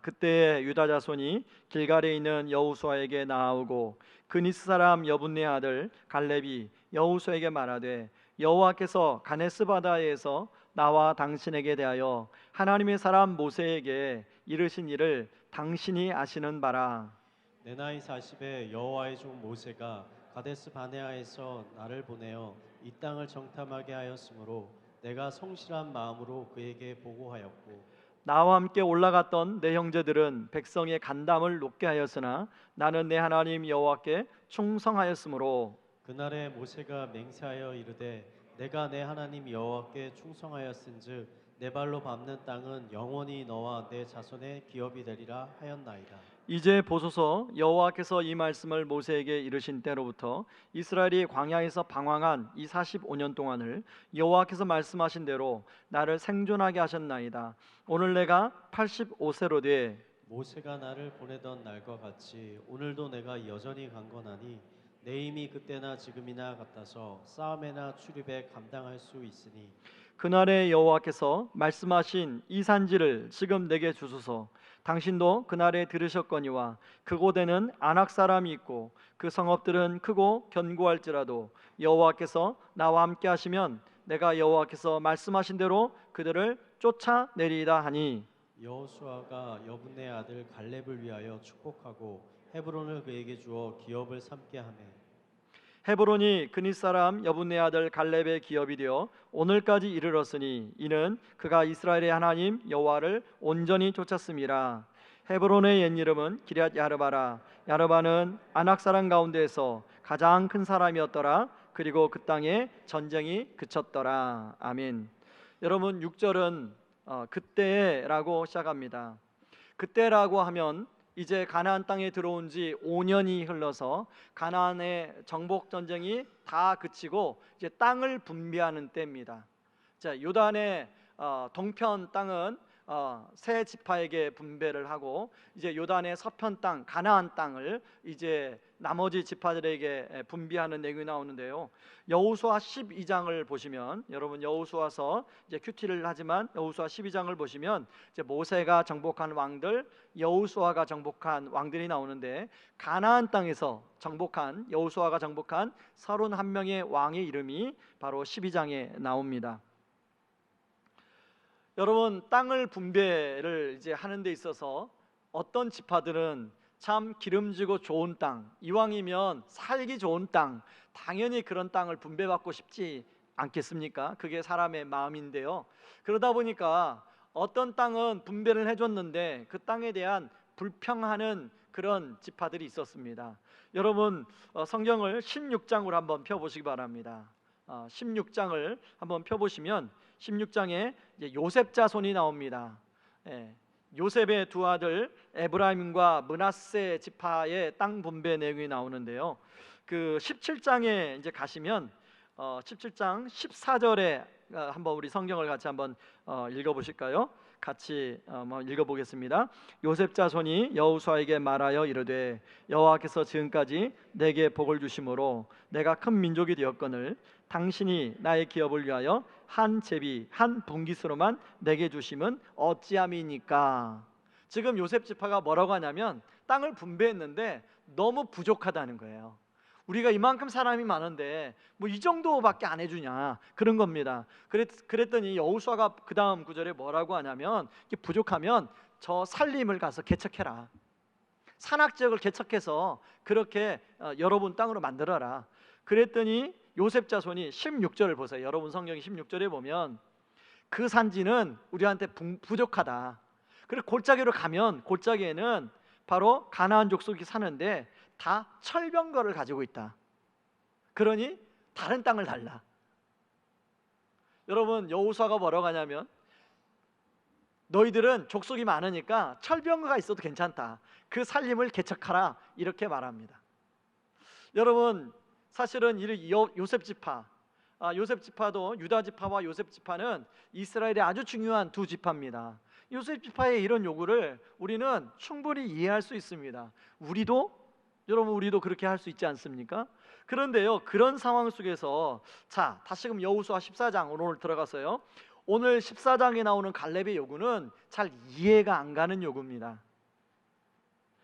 그때 유다 자손이 길갈에 있는 여호수아에게 나아오고 그니스 사람 여분네 아들 갈렙이 여호수아에게 말하되 여호와께서 가네스 바다에서 나와 당신에게 대하여 하나님의 사람 모세에게 이르신 일을 당신이 아시는 바라. 내 나이 40에 여호와의 종 모세가 가데스 바네아에서 나를 보내어 이 땅을 정탐하게 하였으므로 내가 성실한 마음으로 그에게 보고하였고 나와 함께 올라갔던 내 형제들은 백성의 간담을 높게 하였으나 나는 내 하나님 여호와께 충성하였으므로 그날에 모세가 맹세하여 이르되 내가 내 하나님 여호와께 충성하였은즉 내 발로 밟는 땅은 영원히 너와 내 자손의 기업이 되리라 하였나이다. 이제 보소서 여호와께서 이 말씀을 모세에게 이르신 때로부터 이스라엘이 광야에서 방황한 이 45년 동안을 여호와께서 말씀하신 대로 나를 생존하게 하셨나이다. 오늘 내가 85세로 돼 모세가 나를 보내던 날과 같이 오늘도 내가 여전히 강건하니 내 힘이 그때나 지금이나 같아서 싸움에나 출입에 감당할 수 있으니 그날에 여호와께서 말씀하신 이 산지를 지금 내게 주소서. 당신도 그날에 들으셨거니와 그곳에는 아낙 사람이 있고 그 성읍들은 크고 견고할지라도 여호와께서 나와 함께 하시면 내가 여호와께서 말씀하신 대로 그들을 쫓아내리이다 하니 여호수아가 여분네 아들 갈렙을 위하여 축복하고 헤브론을 그에게 주어 기업을 삼게 하매 헤브론이 그니스 사람 여분네 아들 갈렙의 기업이 되어 오늘까지 이르렀으니 이는 그가 이스라엘의 하나님 여호와를 온전히 쫓았음이라. 헤브론의 옛 이름은 기럇 야르바라. 야르바는 아낙 사람 가운데에서 가장 큰 사람이었더라. 그리고 그 땅에 전쟁이 그쳤더라. 아멘. 여러분 6절은 그때라고 시작합니다. 그때라고 하면 이제 가나안 땅에 들어온 지 5년이 흘러서 가나안의 정복 전쟁이 다 그치고 이제 땅을 분배하는 때입니다. 자, 요단의 동편 땅은 세 지파에게 분배를 하고 이제 요단의 서편 땅 가나안 땅을 이제 나머지 지파들에게 분배하는 내용이 나오는데요. 여호수아 12장을 보시면 여러분 여호수아서 이제 큐티를 하지만 여호수아 12장을 보시면 이제 모세가 정복한 왕들, 여호수아가 정복한 왕들이 나오는데 가나안 땅에서 정복한 여호수아가 정복한 31명의 왕의 이름이 바로 12장에 나옵니다. 여러분 땅을 분배를 이제 하는 데 있어서 어떤 지파들은 참 기름지고 좋은 땅, 이왕이면 살기 좋은 땅, 당연히 그런 땅을 분배받고 싶지 않겠습니까? 그게 사람의 마음인데요. 그러다 보니까 어떤 땅은 분배를 해줬는데 그 땅에 대한 불평하는 그런 지파들이 있었습니다. 여러분 성경을 16장으로 한번 펴보시기 바랍니다. 16장을 한번 펴보시면 16장에 이제 요셉 자손이 나옵니다. 요셉의 두 아들 에브라임과 므낫세 지파의 땅 분배 내용이 나오는데요. 그 17장에 이제 가시면 17장 14절에 한번 우리 성경을 같이 한번 읽어보실까요? 같이 한번 읽어보겠습니다. 요셉 자손이 여호수아에게 말하여 이르되 여호와께서 지금까지 내게 복을 주심으로 내가 큰 민족이 되었거늘 당신이 나의 기업을 위하여 한 제비 한 분깃으로만 내게 주심은 어찌함이니까. 지금 요셉 지파가 뭐라고 하냐면 땅을 분배했는데 너무 부족하다는 거예요. 우리가 이만큼 사람이 많은데 뭐 이 정도밖에 안 해주냐 그런 겁니다. 그랬더니 여호수아가 그 다음 구절에 뭐라고 하냐면 부족하면 저 산림을 가서 개척해라. 산악지역을 개척해서 그렇게 여러분 땅으로 만들어라. 그랬더니 요셉 자손이 16절을 보세요. 여러분 성경 16절에 보면 그 산지는 우리한테 부족하다. 그리고 골짜기로 가면 골짜기에는 바로 가나안 족속이 사는데 다 철병거를 가지고 있다. 그러니 다른 땅을 달라. 여러분 여호수아가 뭐라고 하냐면 너희들은 족속이 많으니까 철병거가 있어도 괜찮다. 그 산림을 개척하라 이렇게 말합니다. 여러분 사실은 요셉 지파, 요셉 지파도 유다 지파와 요셉 지파는 이스라엘의 아주 중요한 두 지파입니다. 요셉 지파의 이런 요구를 우리는 충분히 이해할 수 있습니다. 우리도 그렇게 할 수 있지 않습니까? 그런데요 그런 상황 속에서 자 다시금 여호수아 14장 오늘 들어가서요 오늘 14장에 나오는 갈렙의 요구는 잘 이해가 안 가는 요구입니다.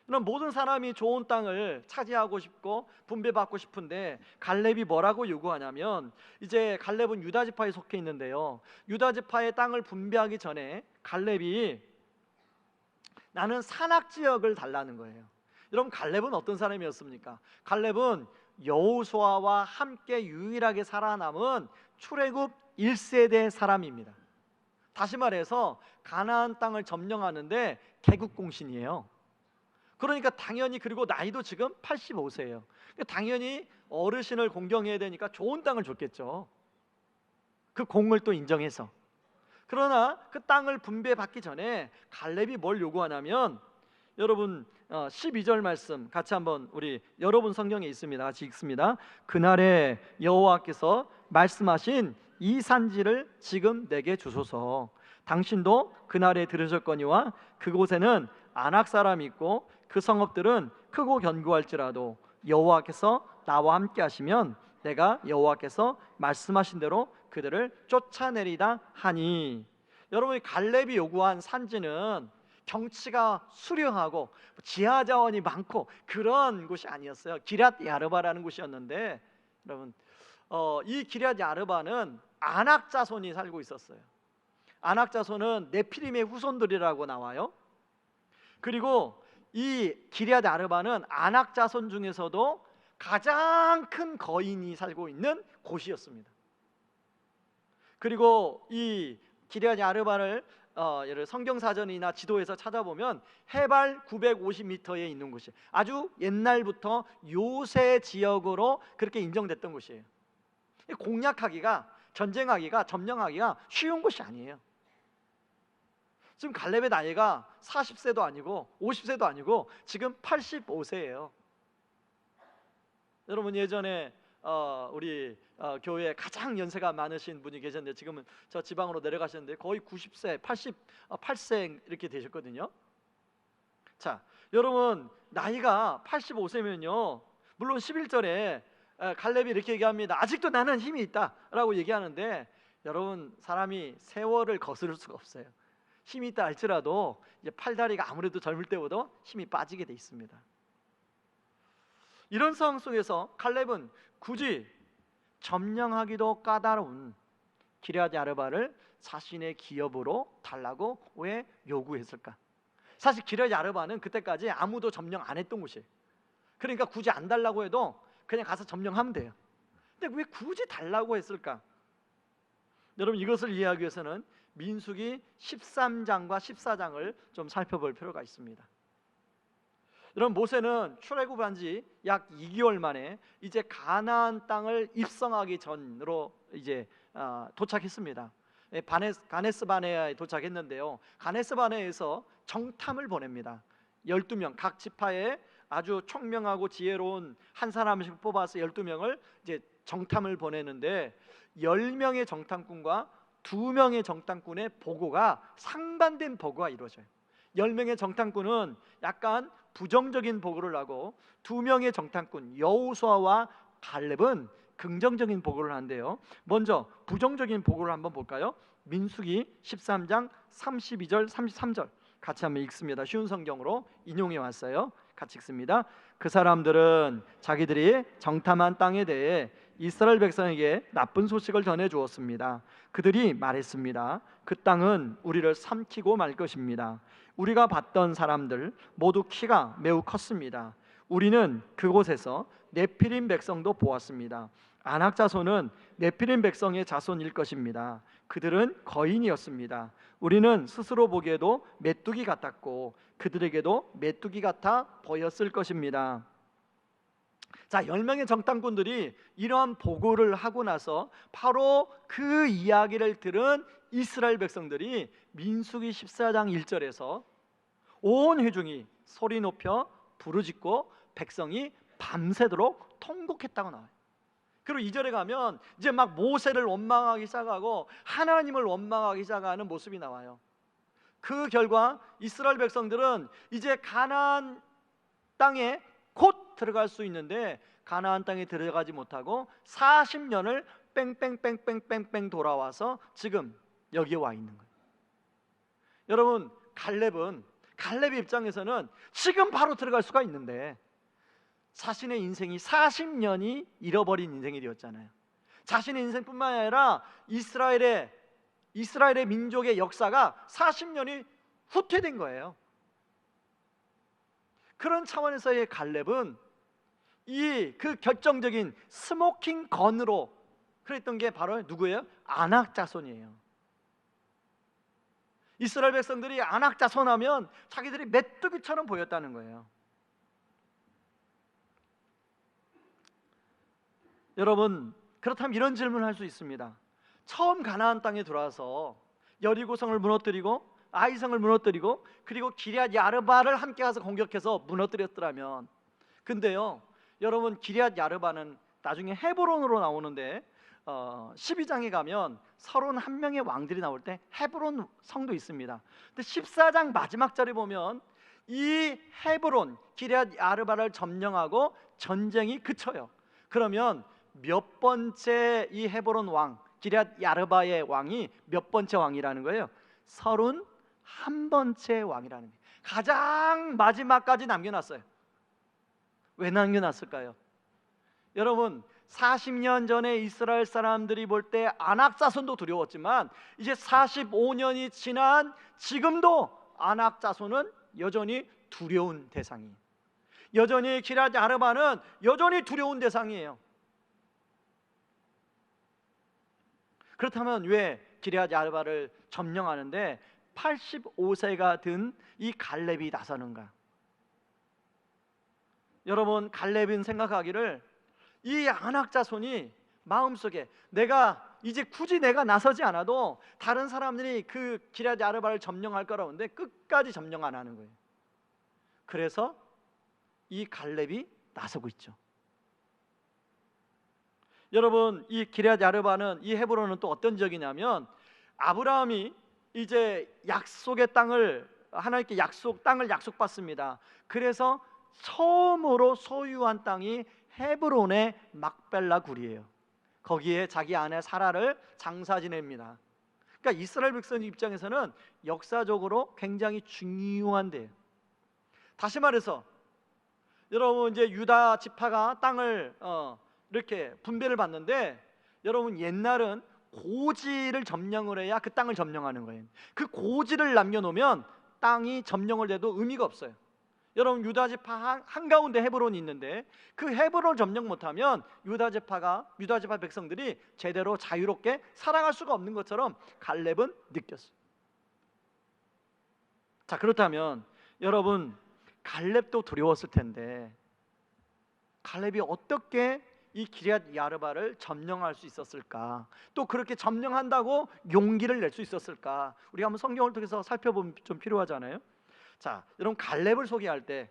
그럼 모든 사람이 좋은 땅을 차지하고 싶고 분배받고 싶은데 갈렙이 뭐라고 요구하냐면, 이제 갈렙은 유다 지파에 속해 있는데요, 유다 지파의 땅을 분배하기 전에 갈렙이 나는 산악 지역을 달라는 거예요. 여러분, 갈렙은 어떤 사람이었습니까? 갈렙은 여호수아와 함께 유일하게 살아남은 출애굽 1세대 사람입니다. 다시 말해서 가나안 땅을 점령하는데 개국공신이에요. 그러니까 당연히, 그리고 나이도 지금 85세예요. 당연히 어르신을 공경해야 되니까 좋은 땅을 줬겠죠. 그 공을 또 인정해서. 그러나 그 땅을 분배받기 전에 갈렙이 뭘 요구하냐면, 여러분 12절 말씀 같이 한번, 우리 여러분 성경에 있습니다. 같이 읽습니다. 그날에 여호와께서 말씀하신 이 산지를 지금 내게 주소서. 당신도 그날에 들으셨거니와 그곳에는 아낙 사람이 있고 그 성읍들은 크고 견고할지라도 여호와께서 나와 함께 하시면 내가 여호와께서 말씀하신 대로 그들을 쫓아내리다 하니. 여러분이 갈렙이 요구한 산지는 경치가 수려하고 지하 자원이 많고 그런 곳이 아니었어요. 기럇 야르바라는 곳이었는데, 여러분 이 기럇 야르바는 아낙 자손이 살고 있었어요. 아낙 자손은 네피림의 후손들이라고 나와요. 그리고 이 기럇 야르바는 아낙 자손 중에서도 가장 큰 거인이 살고 있는 곳이었습니다. 그리고 이 기럇 야르바를 성경 사전이나 지도에서 찾아보면 해발 950m에 있는 곳이 아주 옛날부터 요새 지역으로 그렇게 인정됐던 곳이에요. 공략하기가, 전쟁하기가, 점령하기가 쉬운 곳이 아니에요. 지금 갈렙의 나이가 40세도 아니고 50세도 아니고 지금 85세예요. 여러분, 예전에 우리 교회에 가장 연세가 많으신 분이 계셨는데 지금은 저 지방으로 내려가셨는데 거의 90세, 88세 이렇게 되셨거든요. 자, 여러분 나이가 85세면요, 물론 11절에 갈렙이 이렇게 얘기합니다. 아직도 나는 힘이 있다 라고 얘기하는데, 여러분 사람이 세월을 거스를 수가 없어요. 힘이 있다 할지라도 이제 팔다리가 아무래도 젊을 때보다 힘이 빠지게 돼 있습니다. 이런 상황 속에서 갈렙은 굳이 점령하기도 까다로운 기럇 야르바를 자신의 기업으로 달라고 왜 요구했을까? 사실 기럇 야르바는 그때까지 아무도 점령 안 했던 곳이에요. 그러니까 굳이 안 달라고 해도 그냥 가서 점령하면 돼요. 근데 왜 굳이 달라고 했을까? 여러분, 이것을 이해하기 위해서는 민수기 13장과 14장을 좀 살펴볼 필요가 있습니다. 여러분, 모세는 출애굽한 지 약 2개월 만에 이제 가나안 땅을 입성하기 전으로 이제 도착했습니다. 가네스 바네아에 도착했는데요, 가네스 바네아에서 정탐을 보냅니다. 12명, 각 지파에 아주 총명하고 지혜로운 한 사람씩 뽑아서 12명을 이제 정탐을 보내는데, 10명의 정탐꾼과 2명의 정탐꾼의 보고가 상반된 보고가 이루어져요. 10명의 정탐꾼은 약간 부정적인 보고를 하고 2명의 정탐꾼 여호수아와 갈렙은 긍정적인 보고를 한대요. 먼저 부정적인 보고를 한번 볼까요? 민수기 13장 32절 33절 같이 한번 읽습니다. 쉬운 성경으로 인용해 왔어요. 같이 읽습니다. 그 사람들은 자기들이 정탐한 땅에 대해 이스라엘 백성에게 나쁜 소식을 전해 주었습니다. 그들이 말했습니다. 그 땅은 우리를 삼키고 말 것입니다. 우리가 봤던 사람들 모두 키가 매우 컸습니다. 우리는 그곳에서 네피림 백성도 보았습니다. 아낙 자손은 네피림 백성의 자손일 것입니다. 그들은 거인이었습니다. 우리는 스스로 보기에도 메뚜기 같았고 그들에게도 메뚜기 같아 보였을 것입니다. 자, 10명의 정탐꾼들이 이러한 보고를 하고 나서 바로 그 이야기를 들은 이스라엘 백성들이 민수기 14장 1절에서 온 회중이 소리 높여 부르짖고 백성이 밤새도록 통곡했다고 나와요. 그리고 2절에 가면 이제 막 모세를 원망하기 시작하고 하나님을 원망하기 시작하는 모습이 나와요. 그 결과 이스라엘 백성들은 이제 가나안 땅에 곧 들어갈 수 있는데 가나안 땅에 들어가지 못하고 40년을 뺑뺑뺑뺑뺑뺑 돌아와서 지금 여기에 와 있는 거예요. 여러분, 갈렙은 갈렙의 입장에서는 지금 바로 들어갈 수가 있는데 자신의 인생이 40년이 잃어버린 인생이 되었잖아요. 자신의 인생뿐만 아니라 이스라엘의 민족의 역사가 40년이 후퇴된 거예요. 그런 차원에서의 갈렙은 그 결정적인 스모킹 건으로 그랬던 게 바로 누구예요? 아낙 자손이에요. 이스라엘 백성들이 아낙 자손하면 자기들이 메뚜기처럼 보였다는 거예요. 여러분, 그렇다면 이런 질문을 할 수 있습니다. 처음 가나안 땅에 들어와서 여리고성을 무너뜨리고 아이성을 무너뜨리고 그리고 기럇 야르바를 함께 가서 공격해서 무너뜨렸더라면, 근데요 여러분, 기럇 야르바는 나중에 헤브론으로 나오는데 12장에 가면 31명의 왕들이 나올 때 헤브론 성도 있습니다. 근데 14장 마지막 절에 보면 이 헤브론 기럇 야르바를 점령하고 전쟁이 그쳐요. 그러면 몇 번째 이 헤브론 왕 기럇 야르바의 왕이 몇 번째 왕이라는 거예요? 31번째 왕이라는 거예요. 가장 마지막까지 남겨놨어요. 왜 남겨놨을까요? 여러분, 40년 전에 이스라엘 사람들이 볼 때 아낙 자손도 두려웠지만 이제 45년이 지난 지금도 아낙 자손은 여전히 두려운 대상이에요. 여전히 기럇 야르바는 여전히 두려운 대상이에요. 그렇다면 왜 기럇 야르바를 점령하는데 85세가 든 이 갈렙이 나서는가? 여러분, 갈렙은 생각하기를 이 아낙 자손이 마음속에 내가 이제 굳이 내가 나서지 않아도 다른 사람들이 그 기럇 야르바를 점령할 거라는데 끝까지 점령 안 하는 거예요. 그래서 이 갈렙이 나서고 있죠. 여러분, 이 기럇 야르바는, 이 헤브론은 또 어떤 지역이냐면 아브라함이 이제 약속의 땅을 하나님께 땅을 약속받습니다. 그래서 처음으로 소유한 땅이 헤브론의 막벨라 굴이에요. 거기에 자기 아내 사라를 장사 지냅니다. 그러니까 이스라엘 백성 입장에서는 역사적으로 굉장히 중요한 데예요. 다시 말해서 여러분, 이제 유다 지파가 땅을 이렇게 분배를 받는데, 여러분 옛날은 고지를 점령을 해야 그 땅을 점령하는 거예요. 그 고지를 남겨놓으면 땅이 점령을 돼도 의미가 없어요. 여러분, 유다 지파 한가운데 헤브론이 있는데 그 헤브론을 점령 못하면 유다 지파 백성들이 제대로 자유롭게 살아갈 수가 없는 것처럼 갈렙은 느꼈어요. 자, 그렇다면 여러분, 갈렙도 두려웠을 텐데 갈렙이 어떻게 이 기럇 야르바를 점령할 수 있었을까? 또 그렇게 점령한다고 용기를 낼 수 있었을까? 우리가 한번 성경을 통해서 살펴보면 좀 필요하잖아요. 자, 여러분, 갈렙을 소개할 때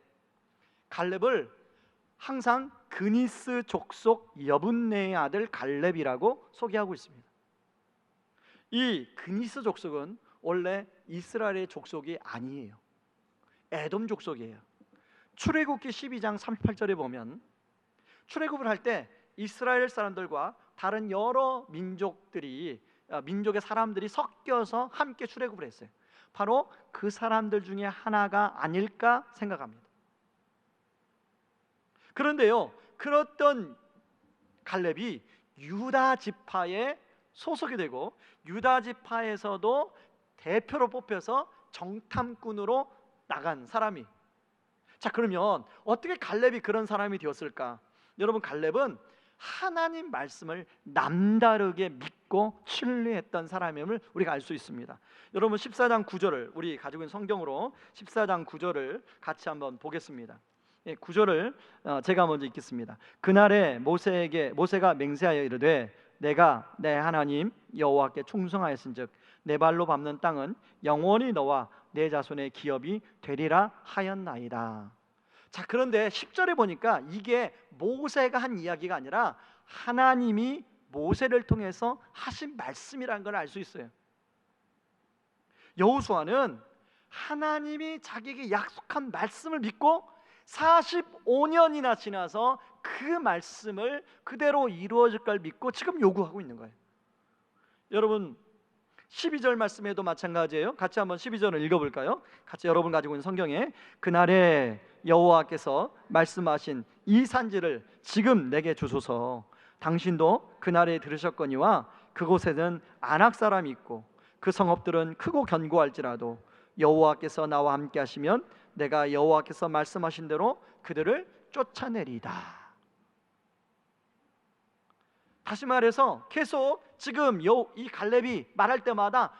갈렙을 항상 그니스 족속 여분네의 아들 갈렙이라고 소개하고 있습니다. 이 그니스 족속은 원래 이스라엘의 족속이 아니에요. 에돔 족속이에요. 출애굽기 12장 38절에 보면 출애굽을 할 때 이스라엘 사람들과 다른 여러 민족의 사람들이 섞여서 함께 출애굽을 했어요. 바로 그 사람들 중에 하나가 아닐까 생각합니다. 그런데요, 그랬던 갈렙이 유다 지파에 소속이 되고 유다 지파에서도 대표로 뽑혀서 정탐꾼으로 나간 사람이. 자, 그러면 어떻게 갈렙이 그런 사람이 되었을까? 여러분, 갈렙은 하나님 말씀을 남다르게 믿고 신뢰했던 사람임을 우리가 알 수 있습니다. 여러분, 14장 9절을 우리 가지고 있는 성경으로 14장 9절을 같이 한번 보겠습니다. 9절을 제가 먼저 읽겠습니다. 그날에 모세가 맹세하여 이르되 내가 내 하나님 여호와께 충성하였은즉 내 발로 밟는 땅은 영원히 너와 내 자손의 기업이 되리라 하였나이다. 자, 그런데 10절에 보니까 이게 모세가 한 이야기가 아니라 하나님이 모세를 통해서 하신 말씀이라는 걸 알 수 있어요. 여호수아는 하나님이 자기에게 약속한 말씀을 믿고 45년이나 지나서 그 말씀을 그대로 이루어질 걸 믿고 지금 요구하고 있는 거예요. 여러분, 12절 말씀에도 마찬가지예요. 같이 한번 12절을 읽어볼까요? 같이 여러분 가지고 있는 성경에 그날에 여호와께서 말씀하신 이 산지를 지금 내게 주소서. 당신도 그날에 들으셨거니와 그곳에는 아낙 사람이 있고 그 성읍들은 크고 견고할지라도 여호와께서 나와 함께 하시면 내가 여호와께서 말씀하신 대로 그들을 쫓아내리이다. 다시 말해서 계속 지금 이 갈렙이 말할 때마다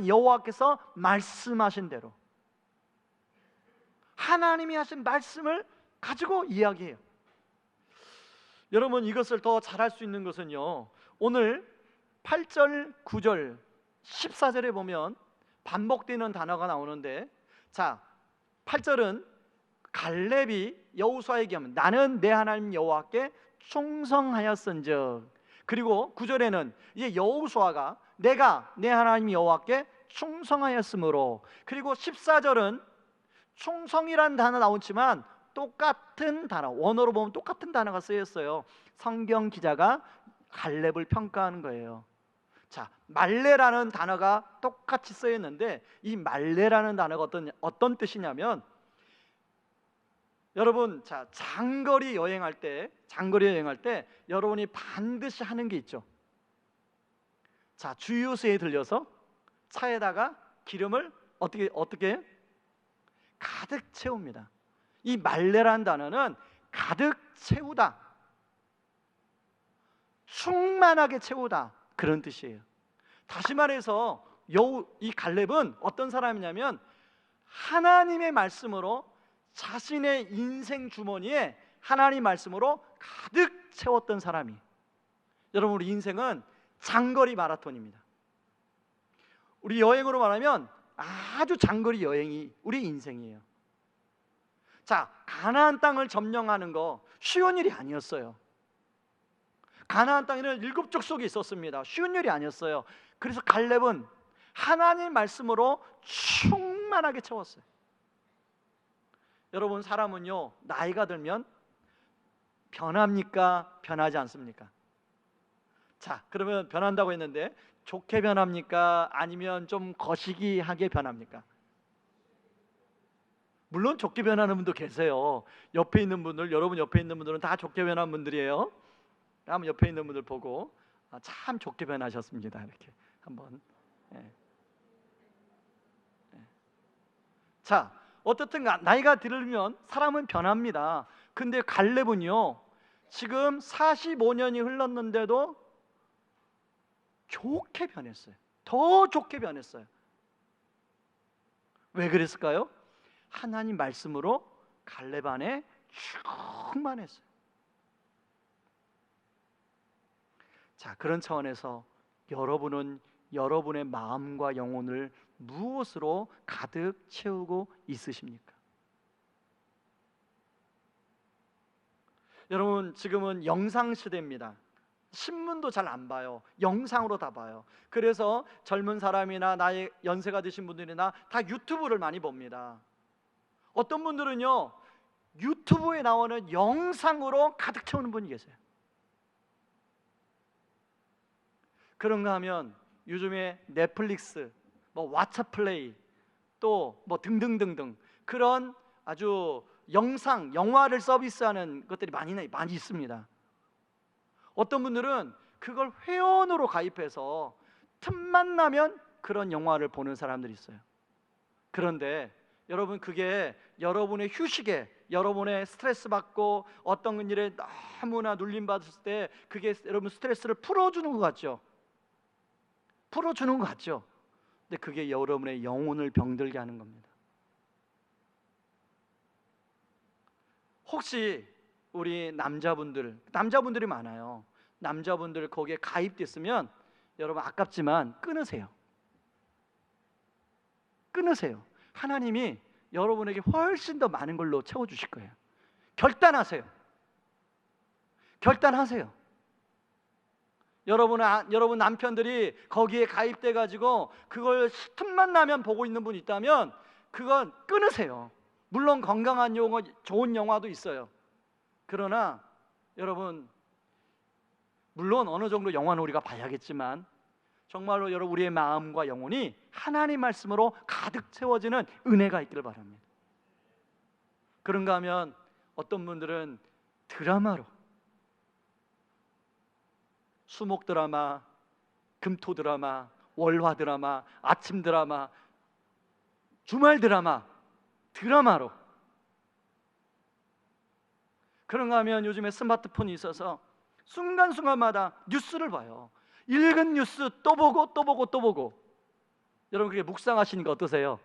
여호와께서 말씀하신 대로 하나님이 하신 말씀을 가지고 이야기해요. 여러분, 이것을 더 잘할 수 있는 것은요, 오늘 8절, 9절, 14절에 보면 반복되는 단어가 나오는데, 자, 8절은 갈렙이 여호수아에게 하면 나는 내 하나님 여호와께 충성하였은즉, 그리고 9절에는 이제 여호수아가 내가 내 하나님 여호와께 충성하였으므로, 그리고 14절은 충성이란 단어 나오지만 똑같은 단어, 원어로 보면 똑같은 단어가 쓰였어요. 성경 기자가 갈렙을 평가하는 거예요. 자, 말레라는 단어가 똑같이 쓰였는데 이 말레라는 단어가 어떤 뜻이냐면, 여러분, 자, 장거리 여행할 때 여러분이 반드시 하는 게 있죠. 자, 주유소에 들려서 차에다가 기름을 어떻게 해요? 가득 채웁니다. 이 말레라는 단어는 가득 채우다, 충만하게 채우다, 그런 뜻이에요. 다시 말해서 이 갈렙은 어떤 사람이냐면 하나님의 말씀으로 자신의 인생 주머니에 하나님 말씀으로 가득 채웠던 사람이. 여러분, 우리 인생은 장거리 마라톤입니다. 우리 여행으로 말하면 아주 장거리 여행이 우리 인생이에요. 자, 가나안 땅을 점령하는 거 쉬운 일이 아니었어요. 가나안 땅에는 7족속이 있었습니다. 쉬운 일이 아니었어요. 그래서 갈렙은 하나님 말씀으로 충만하게 채웠어요. 여러분, 사람은요, 나이가 들면 변합니까? 변하지 않습니까? 자, 그러면 변한다고 했는데 좋게 변합니까? 아니면 좀 거시기하게 변합니까? 물론 좋게 변하는 분도 계세요. 옆에 있는 분들, 여러분 옆에 있는 분들은 다 좋게 변한 분들이에요. 한번 옆에 있는 분들 보고 참 좋게 변하셨습니다, 이렇게 한번. 자, 어떻든 나이가 들면 사람은 변합니다. 근데 갈렙은요, 지금 45년이 흘렀는데도 좋게 변했어요. 더 좋게 변했어요. 왜 그랬을까요? 하나님 말씀으로 갈렙 안에 충만했어요. 자, 그런 차원에서 여러분은 여러분의 마음과 영혼을 무엇으로 가득 채우고 있으십니까? 여러분, 지금은 영상 시대입니다. 신문도 잘 안 봐요. 영상으로 다 봐요. 그래서 젊은 사람이나 나이 연세가 드신 분들이나 다 유튜브를 많이 봅니다. 어떤 분들은요, 유튜브에 나오는 영상으로 가득 채우는 분이 계세요. 그런가 하면 요즘에 넷플릭스, 왓챠플레이, 또 등등등등 그런 아주 영화를 서비스하는 것들이 많이 있습니다. 어떤 분들은 그걸 회원으로 가입해서 틈만 나면 그런 영화를 보는 사람들이 있어요. 그런데 여러분, 그게 여러분의 휴식에, 여러분의 스트레스 받고 어떤 일에 너무나 눌림 받았을 때 그게 여러분 스트레스를 풀어주는 것 같죠? 근데 그게 여러분의 영혼을 병들게 하는 겁니다. 혹시 우리 남자분들이 많아요. 남자분들 거기에 가입됐으면 여러분 아깝지만 끊으세요. 하나님이 여러분에게 훨씬 더 많은 걸로 채워주실 거예요. 결단하세요. 여러분 남편들이 거기에 가입돼 가지고 그걸 틈만 나면 보고 있는 분 있다면 그건 끊으세요. 물론 건강한 영화, 좋은 영화도 있어요. 그러나 여러분, 물론 어느 정도 영화는 우리가 봐야겠지만 정말로 여러분 우리의 마음과 영혼이 하나님 말씀으로 가득 채워지는 은혜가 있기를 바랍니다. 그런가 하면 어떤 분들은 드라마로, 수목 드라마, 금토 드라마, 월화 드라마, 아침 드라마, 주말 드라마, 드라마로, 그런가 하면 요즘에 스마트폰이 있어서 순간순간마다 뉴스를 봐요. 읽은 뉴스 또 보고 또 보고 또 보고. 여러분 그게 묵상하시는 거 어떠세요?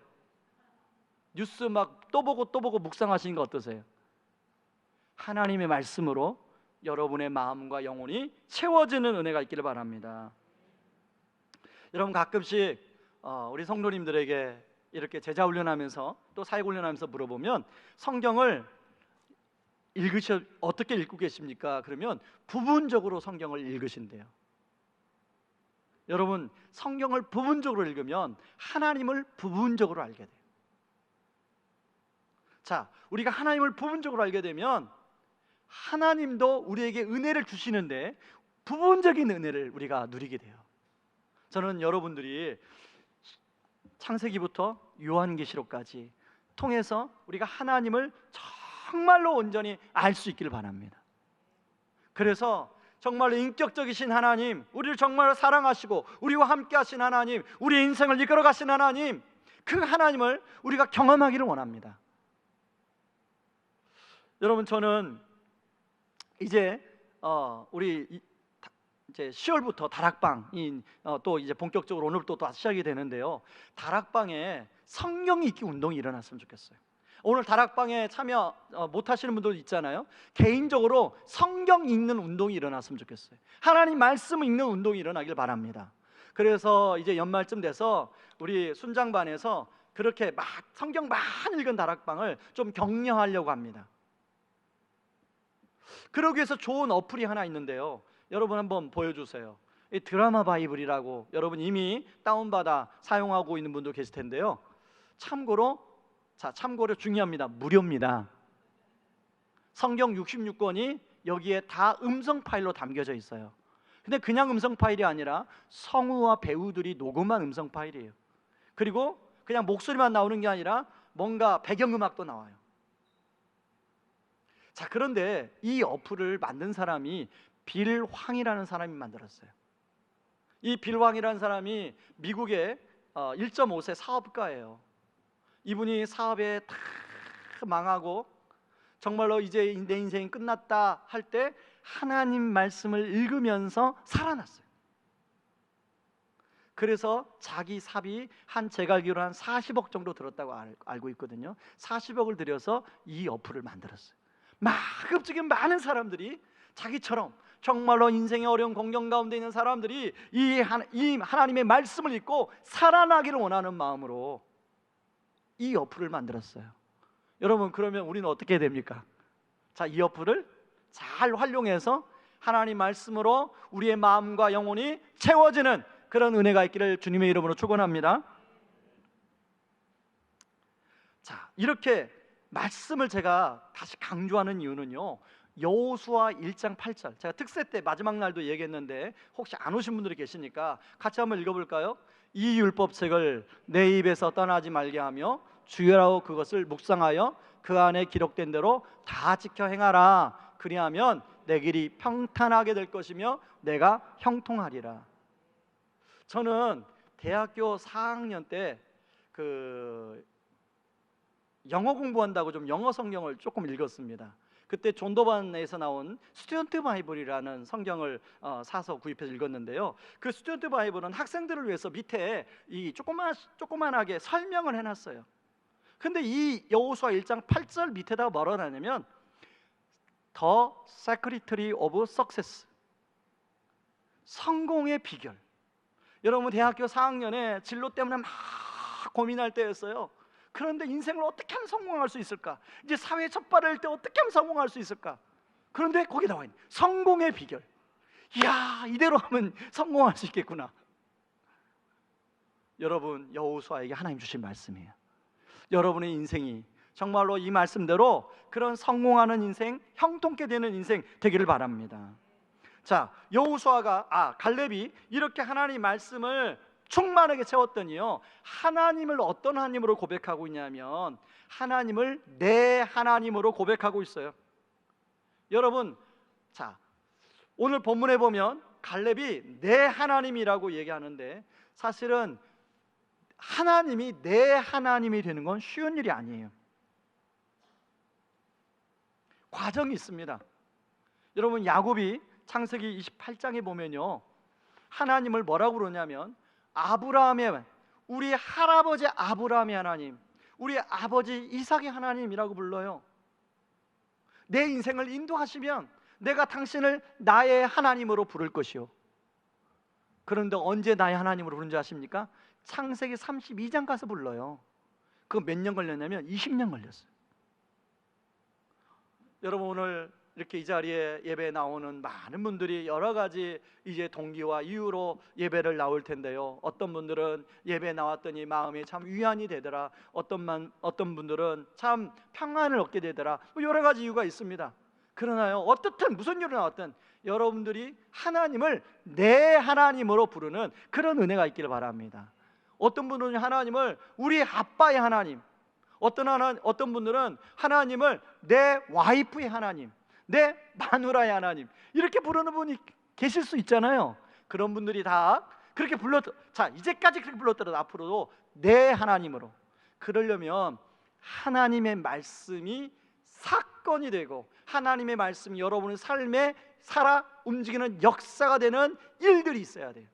뉴스 막 또 보고 또 보고 묵상하시는 거 어떠세요? 하나님의 말씀으로 여러분의 마음과 영혼이 채워지는 은혜가 있기를 바랍니다. 여러분 가끔씩 우리 성도님들에게 이렇게 제자 훈련하면서 또 사역 훈련하면서 물어보면 성경을 어떻게 읽고 계십니까? 그러면 부분적으로 성경을 읽으신대요. 여러분 성경을 부분적으로 읽으면 하나님을 부분적으로 알게 돼요. 자, 우리가 하나님을 부분적으로 알게 되면 하나님도 우리에게 은혜를 주시는데 부분적인 은혜를 우리가 누리게 돼요. 저는 여러분들이 창세기부터 요한계시록까지 통해서 우리가 하나님을 정말로 온전히 알 수 있기를 바랍니다. 그래서 정말로 인격적이신 하나님, 우리를 정말로 사랑하시고 우리와 함께 하신 하나님, 우리 인생을 이끌어 가신 하나님, 그 하나님을 우리가 경험하기를 원합니다. 여러분 저는 이제 우리 이제 10월부터 다락방이 또 이제 본격적으로 오늘부터 또 시작이 되는데요. 다락방에 성경 읽기 운동이 일어났으면 좋겠어요. 오늘 다락방에 참여 못 하시는 분들 있잖아요. 개인적으로 성경 읽는 운동이 일어났으면 좋겠어요. 하나님 말씀 읽는 운동이 일어나길 바랍니다. 그래서 이제 연말쯤 돼서 우리 순장반에서 그렇게 막 성경 많이 읽은 다락방을 좀 격려하려고 합니다. 그러기 위해서 좋은 어플이 하나 있는데요. 여러분 한번 보여주세요. 이 드라마 바이블이라고 여러분 이미 다운받아 사용하고 있는 분도 계실 텐데요. 참고로 중요합니다. 무료입니다. 성경 66권이 여기에 다 음성 파일로 담겨져 있어요. 근데 그냥 음성 파일이 아니라 성우와 배우들이 녹음한 음성 파일이에요. 그리고 그냥 목소리만 나오는 게 아니라 뭔가 배경음악도 나와요. 자, 그런데 이 어플을 만든 사람이 빌 황이라는 사람이 만들었어요. 이 빌 황이라는 사람이 미국의 1.5세 사업가예요. 이분이 사업에 다 망하고 정말로 이제 내 인생이 끝났다 할 때 하나님 말씀을 읽으면서 살아났어요. 그래서 자기 삽이 제가 알기로 한 40억 정도 들었다고 알고 있거든요. 40억을 들여서 이 어플을 만들었어요. 가급적인 많은 사람들이 자기처럼 정말로 인생의 어려운 공경 가운데 있는 사람들이 이 하나님의 말씀을 읽고 살아나기를 원하는 마음으로 이 어플을 만들었어요. 여러분 그러면 우리는 어떻게 해야 됩니까? 자, 이 어플을 잘 활용해서 하나님 말씀으로 우리의 마음과 영혼이 채워지는 그런 은혜가 있기를 주님의 이름으로 축원합니다. 자, 이렇게 말씀을 제가 다시 강조하는 이유는요, 여호수아 1장 8절 제가 특세 때 마지막 날도 얘기했는데 혹시 안 오신 분들이 계시니까 같이 한번 읽어볼까요? 이 율법책을 내 입에서 떠나지 말게 하며 주의하고 그것을 묵상하여 그 안에 기록된 대로 다 지켜 행하라. 그리하면 내 길이 평탄하게 될 것이며 내가 형통하리라. 저는 대학교 4학년 때 영어 공부한다고 좀 영어 성경을 조금 읽었습니다. 그때 존도반에서 나온 스튜던트 바이블이라는 성경을 사서 구입해서 읽었는데요. 그 스튜던트 바이블은 학생들을 위해서 밑에 이 조그만하게 설명을 해놨어요. 근데 이 여호수아 1장 8절 밑에다가 뭐라고 하냐면 The Secretary of Success, 성공의 비결. 여러분 대학교 4학년에 진로 때문에 막 고민할 때였어요. 그런데 인생을 어떻게 하면 성공할 수 있을까? 이제 사회에 첫 발을 할 때 어떻게 하면 성공할 수 있을까? 그런데 거기 나와 있는 성공의 비결. 이야, 이대로 하면 성공할 수 있겠구나. 여러분 여호수아에게 하나님 주신 말씀이에요. 여러분의 인생이 정말로 이 말씀대로 그런 성공하는 인생, 형통케 되는 인생 되기를 바랍니다. 자, 여호수아가 갈렙이 이렇게 하나님 말씀을 충만하게 채웠더니요, 하나님을 어떤 하나님으로 고백하고 있냐면 하나님을 내 하나님으로 고백하고 있어요. 여러분, 자, 오늘 본문에 보면 갈렙이 내 하나님이라고 얘기하는데 사실은 하나님이 내 하나님이 되는 건 쉬운 일이 아니에요. 과정이 있습니다. 여러분, 야곱이 창세기 28장에 보면요, 하나님을 뭐라고 그러냐면 아브라함의, 우리 할아버지 아브라함의 하나님, 우리 아버지 이삭의 하나님이라고 불러요. 내 인생을 인도하시면 내가 당신을 나의 하나님으로 부를 것이요. 그런데 언제 나의 하나님으로 부른지 아십니까? 창세기 32장 가서 불러요. 그거 몇 년 걸렸냐면 20년 걸렸어요. 여러분, 오늘 이렇게 이 자리에 예배에 나오는 많은 분들이 여러 가지 이제 동기와 이유로 예배를 나올 텐데요, 어떤 분들은 예배에 나왔더니 마음이 참 위안이 되더라, 어떤 분들은 참 평안을 얻게 되더라, 뭐 여러 가지 이유가 있습니다. 그러나요, 어떻든 무슨 일이 나왔든 여러분들이 하나님을 내 하나님으로 부르는 그런 은혜가 있기를 바랍니다. 어떤 분들은 하나님을 우리 아빠의 하나님, 어떤 분들은 하나님을 내 와이프의 하나님, 내 마누라의 하나님, 이렇게 부르는 분이 계실 수 있잖아요. 그런 분들이 다 그렇게 이제까지 그렇게 불렀더라도 앞으로도 내 하나님으로, 그러려면 하나님의 말씀이 사건이 되고 하나님의 말씀이 여러분의 삶에 살아 움직이는 역사가 되는 일들이 있어야 돼요.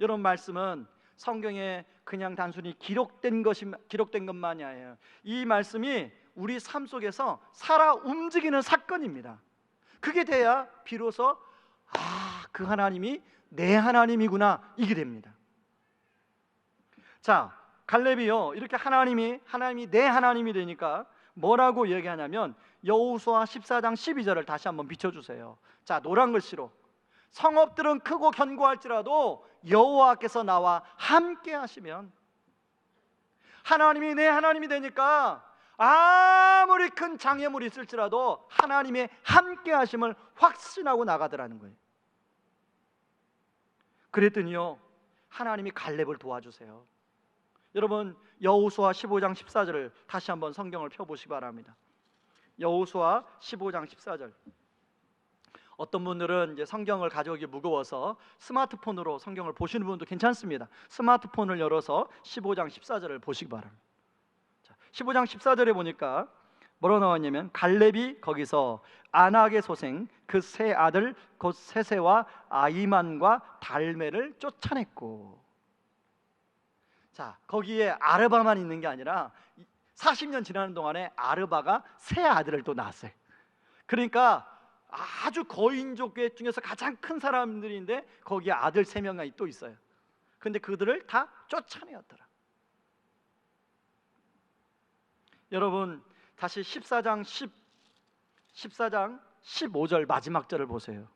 여러분, 말씀은 성경에 그냥 단순히 기록된 것만이 아니에요. 이 말씀이 우리 삶 속에서 살아 움직이는 사건입니다. 그게 돼야 비로소 그 하나님이 내 하나님이구나, 이게 됩니다. 자, 갈렙이요, 이렇게 하나님이 내 하나님이 되니까 뭐라고 얘기하냐면 여호수아 14장 12절을 다시 한번 비춰주세요. 자, 노란 글씨로, 성읍들은 크고 견고할지라도 여호와께서 나와 함께 하시면, 하나님이 내 하나님이 되니까 아무리 큰 장애물이 있을지라도 하나님의 함께 하심을 확신하고 나가더라는 거예요. 그랬더니요, 하나님이 갈렙을 도와주세요. 여러분, 여호수아 15장 14절을 다시 한번 성경을 펴보시기 바랍니다. 여호수아 15장 14절. 어떤 분들은 이제 성경을 가져오기 무거워서 스마트폰으로 성경을 보시는 분도 괜찮습니다. 스마트폰을 열어서 15장 14절을 보시기 바랍니다. 15장 14절에 보니까 뭐라고 나왔냐면 갈렙이 거기서 아낙의 소생 그 세 아들 곧 세세와 아이만과 달메를 쫓아냈고, 자, 거기에 아르바만 있는 게 아니라 40년 지나는 동안에 아르바가 세 아들을 또 낳았어요. 그러니까 아주 거인족 중에서 가장 큰 사람들인데 거기에 아들 3명이 또 있어요. 근데 그들을 다 쫓아내었더라. 여러분, 다시 14장 15절 마지막 절을 보세요.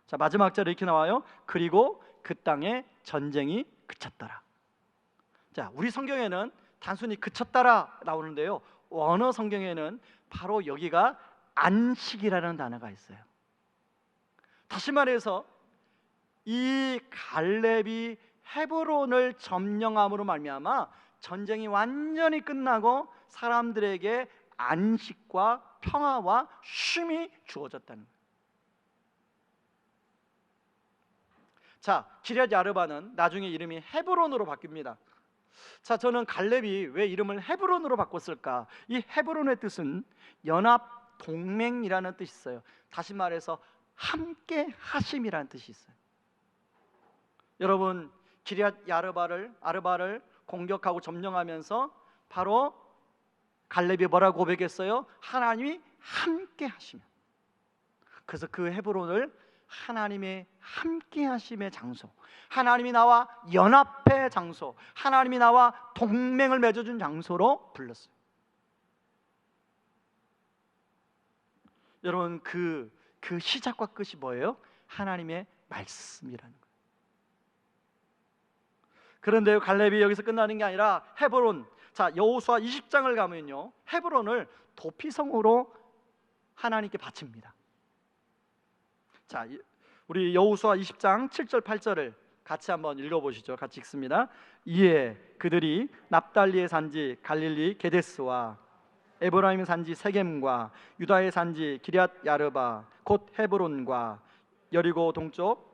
자, 마지막 절에 이렇게 나와요. 그리고 그 땅에 전쟁이 그쳤더라. 자, 우리 성경에는 단순히 그쳤더라 나오는데요, 원어 성경에는 바로 여기가 안식이라는 단어가 있어요. 다시 말해서 이 갈렙이 헤브론을 점령함으로 말미암아 전쟁이 완전히 끝나고 사람들에게 안식과 평화와 쉼이 주어졌다는 거예요. 자, 기럇 야르바는 나중에 이름이 헤브론으로 바뀝니다. 자, 저는 갈렙이 왜 이름을 헤브론으로 바꿨을까? 이 헤브론의 뜻은 연합 동맹이라는 뜻이 있어요. 다시 말해서 함께 하심이라는 뜻이 있어요. 여러분, 기럇 아르바를 공격하고 점령하면서 바로 갈렙이 뭐라고 고백했어요? 하나님이 함께 하시면. 그래서 그 헤브론을 하나님의 함께 하심의 장소, 하나님이 나와 연합의 장소, 하나님이 나와 동맹을 맺어준 장소로 불렀어요. 여러분, 그 시작과 끝이 뭐예요? 하나님의 말씀이라는 거예요. 그런데 갈렙이 여기서 끝나는 게 아니라 헤브론, 자, 여호수아 20장을 가면요, 헤브론을 도피성으로 하나님께 바칩니다. 자, 우리 여호수아 20장 7절 8절을 같이 한번 읽어보시죠. 같이 읽습니다. 이에 그들이 납달리의 산지 갈릴리 게데스와 에브라임의 산지 세겜과 유다의 산지 기럇 야르바 곧 헤브론과 여리고 동쪽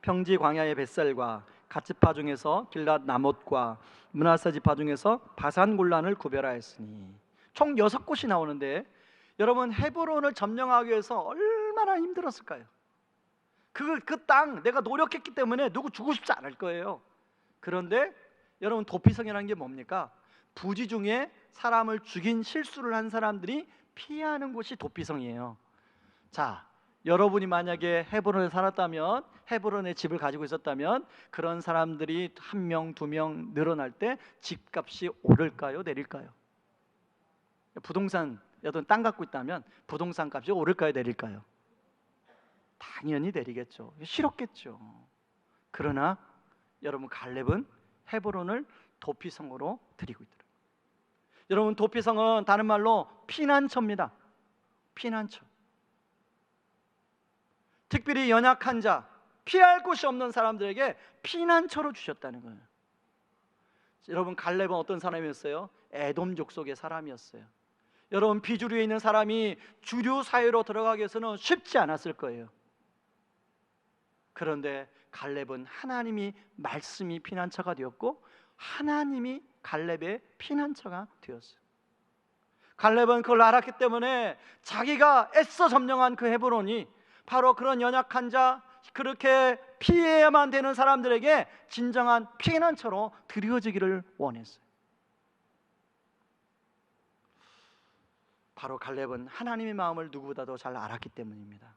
평지 광야의 벳셀과 갓 지파 중에서 길랏 나못과 므낫세 지파 중에서 바산 골란을 구별하였으니 총 6곳이 나오는데 여러분 헤브론을 점령하기 위해서 얼마나 힘들었을까요? 그 땅 내가 노력했기 때문에 누구 주고 싶지 않을 거예요. 그런데 여러분 도피성이라는 게 뭡니까? 부지 중에 사람을 죽인 실수를 한 사람들이 피하는 곳이 도피성이에요. 자, 여러분이 만약에 헤브론에 살았다면, 헤브론에 집을 가지고 있었다면 그런 사람들이 1명, 2명 늘어날 때 집값이 오를까요? 내릴까요? 부동산, 여러분 땅 갖고 있다면 부동산 값이 오를까요? 내릴까요? 당연히 내리겠죠. 싫었겠죠. 그러나 여러분 갈렙은 헤브론을 도피성으로 드리고 있더라고요. 여러분 도피성은 다른 말로 피난처입니다. 피난처. 특별히 연약한 자, 피할 곳이 없는 사람들에게 피난처로 주셨다는 거예요. 여러분 갈렙은 어떤 사람이었어요? 에돔 족속의 사람이었어요. 여러분 비주류에 있는 사람이 주류 사회로 들어가기 위해서는 쉽지 않았을 거예요. 그런데 갈렙은 하나님이 말씀이 피난처가 되었고 하나님이 갈렙의 피난처가 되었어요. 갈렙은 그걸 알았기 때문에 자기가 애써 점령한 그 헤브론이 바로 그런 연약한 자, 그렇게 피해야만 되는 사람들에게 진정한 피난처로 드려지기를 원했어요. 바로 갈렙은 하나님의 마음을 누구보다도 잘 알았기 때문입니다.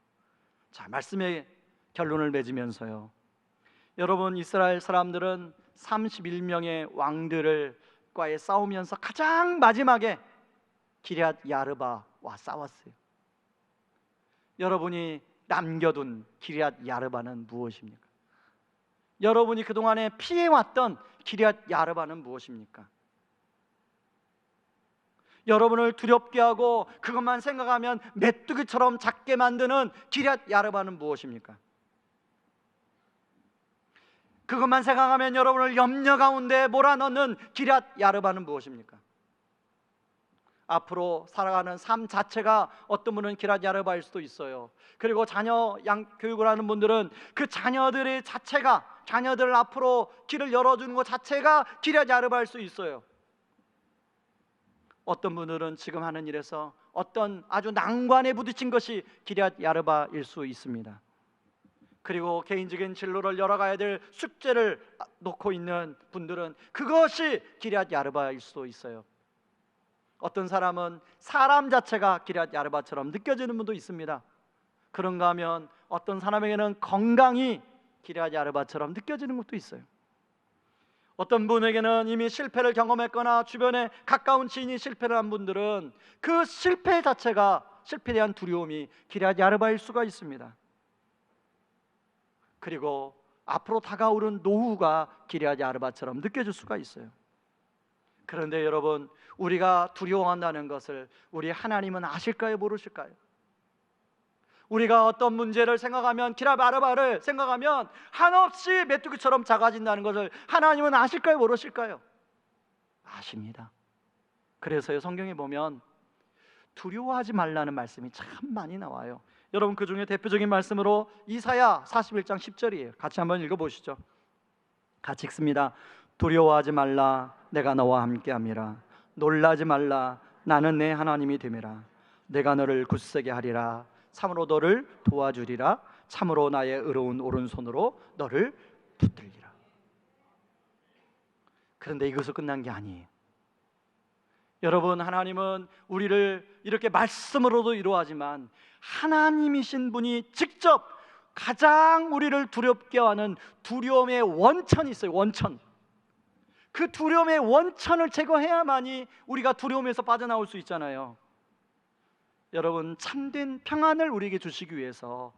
자, 말씀의 결론을 맺으면서요, 여러분 이스라엘 사람들은 31명의 왕들과의 싸우면서 가장 마지막에 기럇 야르바와 싸웠어요. 여러분이 남겨둔 기럇 야르바는 무엇입니까? 여러분이 그동안에 피해왔던 기럇 야르바는 무엇입니까? 여러분을 두렵게 하고 그것만 생각하면 메뚜기처럼 작게 만드는 기럇 야르바는 무엇입니까? 그것만 생각하면 여러분을 염려 가운데 몰아넣는 기럇 야르바는 무엇입니까? 앞으로 살아가는 삶 자체가 어떤 분은 기럇 야르바일 수도 있어요. 그리고 자녀 교육을 하는 분들은 그 자녀들의 자체가, 자녀들 앞으로 길을 열어주는 것 자체가 기럇 야르바일 수 있어요. 어떤 분들은 지금 하는 일에서 어떤 아주 난관에 부딪힌 것이 기럇 야르바일 수 있습니다. 그리고 개인적인 진로를 열어가야 될 숙제를 놓고 있는 분들은 그것이 기럇 야르바일 수도 있어요. 어떤 사람은 사람 자체가 기럇 야르바처럼 느껴지는 분도 있습니다. 그런가 하면 어떤 사람에게는 건강이 기럇 야르바처럼 느껴지는 것도 있어요. 어떤 분에게는 이미 실패를 경험했거나 주변에 가까운 지인이 실패를 한 분들은 그 실패 자체가, 실패에 대한 두려움이 기럇 야르바일 수가 있습니다. 그리고 앞으로 다가오는 노후가 기럇 야르바처럼 느껴질 수가 있어요. 그런데 여러분, 우리가 두려워한다는 것을 우리 하나님은 아실까요? 모르실까요? 우리가 어떤 문제를 생각하면, 기럇 야르바를 생각하면 한없이 메뚜기처럼 작아진다는 것을 하나님은 아실까요? 모르실까요? 아십니다. 그래서요, 성경에 보면 두려워하지 말라는 말씀이 참 많이 나와요. 여러분 그 중에 대표적인 말씀으로 이사야 41장 10절이에요. 같이 한번 읽어보시죠. 같이 읽습니다. 두려워하지 말라, 내가 너와 함께함이라. 놀라지 말라, 나는 내 하나님이 됨이라. 내가 너를 굳세게 하리라. 참으로 너를 도와주리라. 참으로 나의 의로운 오른손으로 너를 붙들리라. 그런데 이것으로 끝난 게 아니에요. 여러분, 하나님은 우리를 이렇게 말씀으로도 이루어하지만 하나님이신 분이 직접 가장 우리를 두렵게 하는 두려움의 원천이 있어요. 원천. 그 두려움의 원천을 제거해야만이 우리가 두려움에서 빠져나올 수 있잖아요. 여러분, 참된 평안을 우리에게 주시기 위해서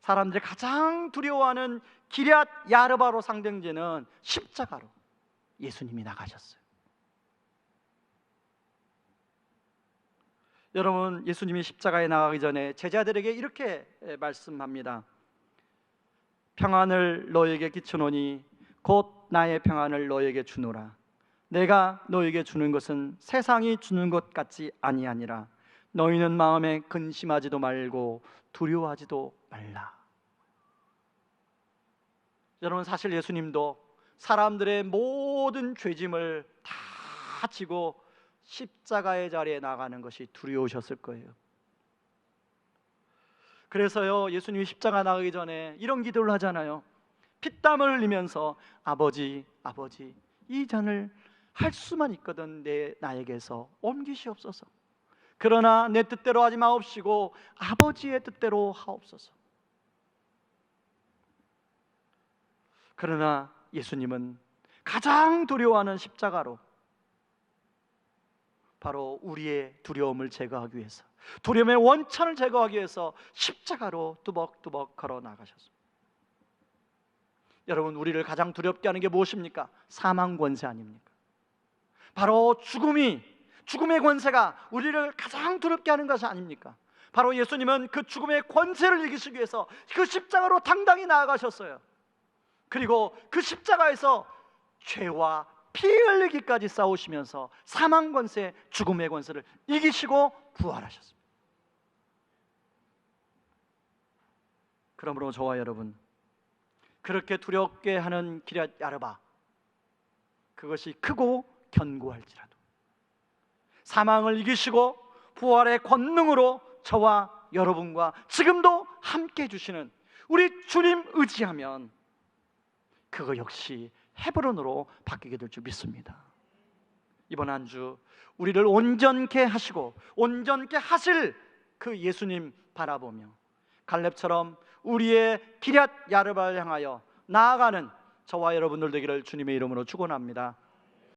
사람들이 가장 두려워하는 기럇 야르바로 상징되는 십자가로 예수님이 나가셨어요. 여러분, 예수님이 십자가에 나가기 전에 제자들에게 이렇게 말씀합니다. 평안을 너에게 끼쳐노니 곧 나의 평안을 너에게 주노라. 내가 너에게 주는 것은 세상이 주는 것 같지 아니하니라. 너희는 마음에 근심하지도 말고 두려워하지도 말라. 여러분, 사실 예수님도 사람들의 모든 죄짐을 다 지고 십자가의 자리에 나가는 것이 두려우셨을 거예요. 그래서요, 예수님이 십자가 나가기 전에 이런 기도를 하잖아요. 피땀을 흘리면서 아버지, 아버지, 이 잔을 할 수만 있거든 나에게서 옮기시옵소서. 그러나 내 뜻대로 하지 마옵시고 아버지의 뜻대로 하옵소서. 그러나 예수님은 가장 두려워하는 십자가로, 바로 우리의 두려움을 제거하기 위해서, 두려움의 원천을 제거하기 위해서 십자가로 뚜벅뚜벅 걸어 나가셨습니다. 여러분, 우리를 가장 두렵게 하는 게 무엇입니까? 사망 권세 아닙니까? 바로 죽음의 권세가 우리를 가장 두렵게 하는 것이 아닙니까? 바로 예수님은 그 죽음의 권세를 이기시기 위해서 그 십자가로 당당히 나아가셨어요. 그리고 그 십자가에서 죄와 피 흘리기까지 싸우시면서 사망 권세, 죽음의 권세를 이기시고 부활하셨습니다. 그러므로 저와 여러분, 그렇게 두렵게 하는 기럇 야르바, 그것이 크고 견고할지라도 사망을 이기시고 부활의 권능으로 저와 여러분과 지금도 함께 해주시는 우리 주님 의지하면 그거 역시 헤브론으로 바뀌게 될 줄 믿습니다. 이번 한 주 우리를 온전케 하시고 온전케 하실 그 예수님 바라보며 갈렙처럼 우리의 기럇 야르바를 향하여 나아가는 저와 여러분들 되기를 주님의 이름으로 축원합니다.